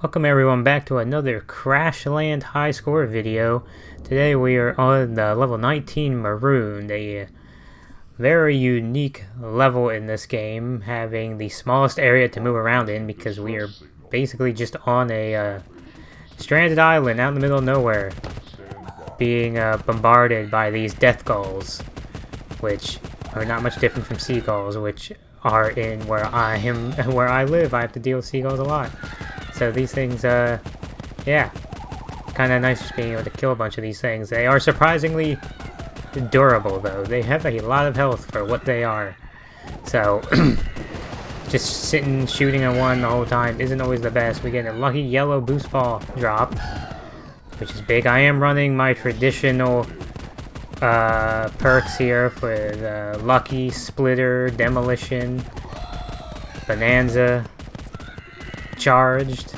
Welcome everyone back to another Crashland High Score video. Today we are on the level 19 Marooned, a very unique level in this game, having the smallest area to move around in because we are basically just on a stranded island out in the middle of nowhere, being bombarded by these death gulls, which are not much different from seagulls, which are in where I live. I have to deal with seagulls a lot. So these things, yeah, kind of nice just being able to kill a bunch of these things. They are surprisingly durable, though. They have a lot of health for what they are. So, just sitting, shooting at one the whole time isn't always the best. We get a lucky yellow boost ball drop, which is big. I am running my traditional perks here for the Lucky, Splitter, Demolition, Bonanza, Charged,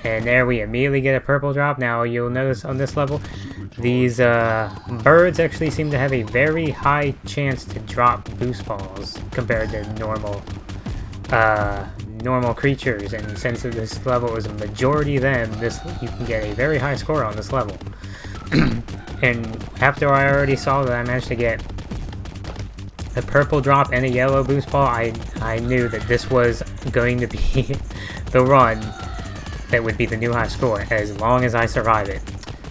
and there we immediately get a purple drop. Now you'll notice on this level these birds actually seem to have a very high chance to drop boost balls compared to normal creatures, and since this level is a majority of them, you can get a very high score on this level. And after I already saw that I managed to get a purple drop and a yellow boost ball, I knew that this was going to be the run that would be the new high score as long as I survive it.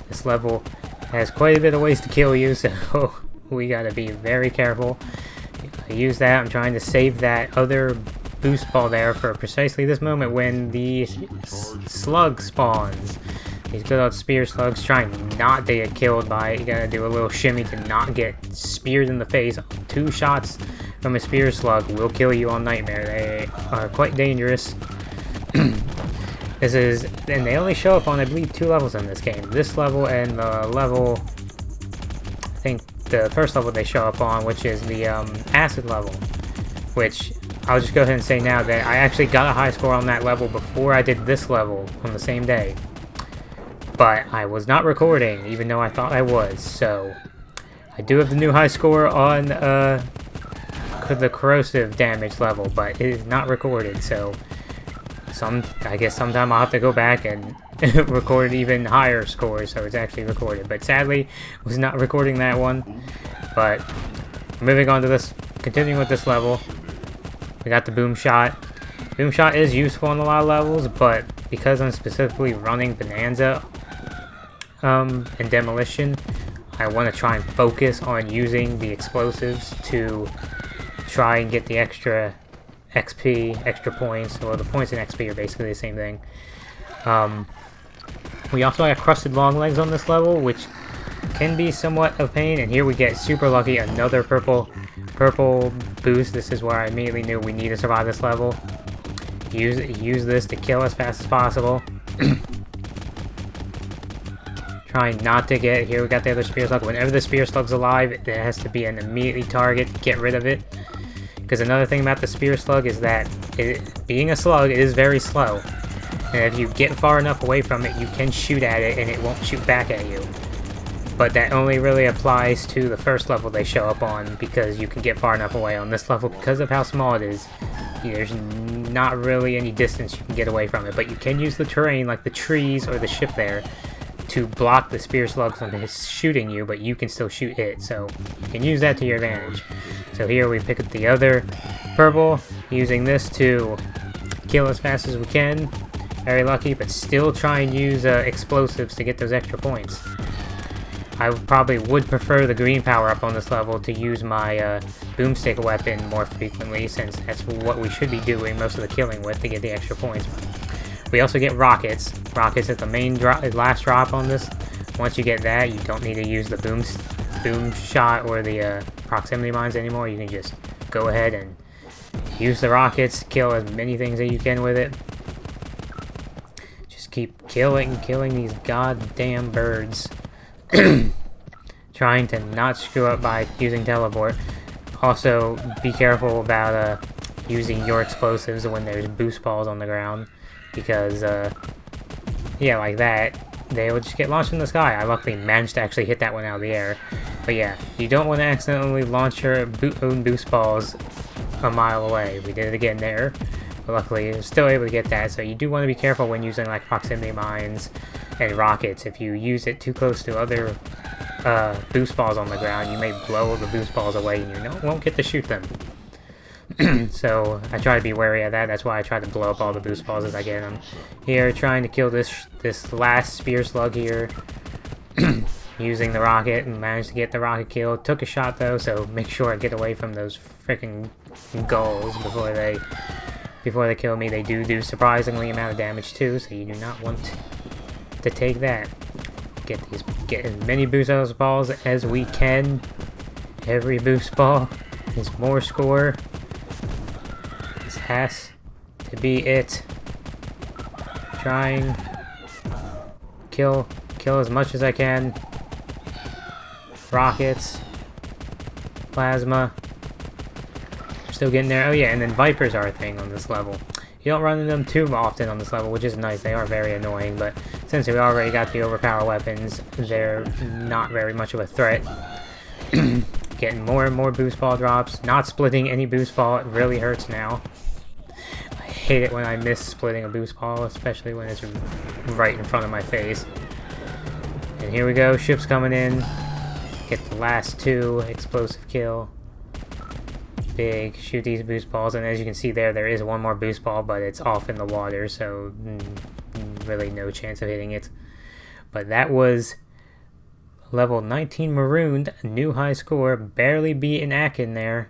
This level has quite a bit of ways to kill you, so we gotta be very careful. I use that. I'm trying to save that other boost ball there for precisely this moment when the slug spawns. These good old spear slugs, trying not to get killed by it. You gotta do a little shimmy to not get speared in the face. 2 shots from a spear slug will kill you on Nightmare. They are quite dangerous. And they only show up on, I believe, 2 levels in this game. This level and the level, I think the first level they show up on, which is the acid level. Which, I'll just go ahead and say now that I actually got a high score on that level before I did this level on the same day. But I was not recording, even though I thought I was, so I do have the new high score on the corrosive damage level, but it is not recorded, so I guess sometime I'll have to go back and record even higher scores so it's actually recorded. But sadly, I was not recording that one. But moving on to this, continuing with this level, we got the boom shot. Boom shot is useful on a lot of levels, but because I'm specifically running Bonanza and Demolition, I want to try and focus on using the explosives to try and get the extra XP, extra points. Well, the points and XP are basically the same thing. We also have Crusted Long Legs on this level, which can be somewhat of pain, and here we get super lucky, another purple boost. This is where I immediately knew we need to survive this level. Use this to kill as fast as possible. Trying not to get, here we got the other spear slug. Whenever the spear slug's alive, it has to be an immediately target. Get rid of it. Because another thing about the spear slug is that being a slug, it is very slow. And if you get far enough away from it, you can shoot at it and it won't shoot back at you. But that only really applies to the first level they show up on, because you can get far enough away. On this level, because of how small it is, there's not really any distance you can get away from it. But you can use the terrain, like the trees or the ship there, to block the spear slug from shooting you, but you can still shoot it, so you can use that to your advantage. So here we pick up the other purple, using this to kill as fast as we can. Very lucky, but still try and use explosives to get those extra points. I probably would prefer the green power-up on this level to use my boomstick weapon more frequently, since that's what we should be doing most of the killing with to get the extra points. We also get rockets. Rockets is the main last drop on this. Once you get that, you don't need to use the boom shot or the proximity mines anymore. You can just go ahead and use the rockets, kill as many things that you can with it. Just keep killing these goddamn birds. Trying to not screw up by using teleport. Also, be careful about using your explosives when there's boost balls on the ground. Because, yeah, like that, they will just get launched in the sky. I luckily managed to actually hit that one out of the air. But yeah, you don't want to accidentally launch your own boost balls a mile away. We did it again there. But luckily, I was still able to get that. So you do want to be careful when using like proximity mines and rockets. If you use it too close to other boost balls on the ground, you may blow the boost balls away and you won't get to shoot them. So I try to be wary of that. That's why I try to blow up all the boost balls as I get them. Here, trying to kill this last spear slug here. Using the rocket and managed to get the rocket kill. Took a shot though, so make sure I get away from those freaking gulls before they kill me. They do surprisingly amount of damage too, so you do not want to take that. Get as many boost balls as we can. Every boost ball is more score. This has to be it. Trying kill as much as I can. Rockets, plasma. Still getting there. Oh yeah, and then Vipers are a thing on this level. You don't run into them too often on this level, which is nice. They are very annoying, but since we already got the overpower weapons, they're not very much of a threat. Getting more and more boost ball drops. Not splitting any boost ball. It really hurts now. I hate it when I miss splitting a boost ball, especially when it's right in front of my face. And here we go. Ships coming in. Get the last two. Explosive kill. Big. Shoot these boost balls. And as you can see there is one more boost ball, but it's off in the water, so really no chance of hitting it. But that was level 19 Marooned. A new high score. Barely beat an Akin there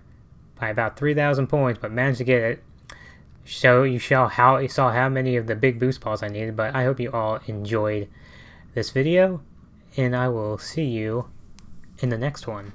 by about 3,000 points, but managed to get it. So you saw how many of the big boost balls I needed, but I hope you all enjoyed this video, and I will see you in the next one.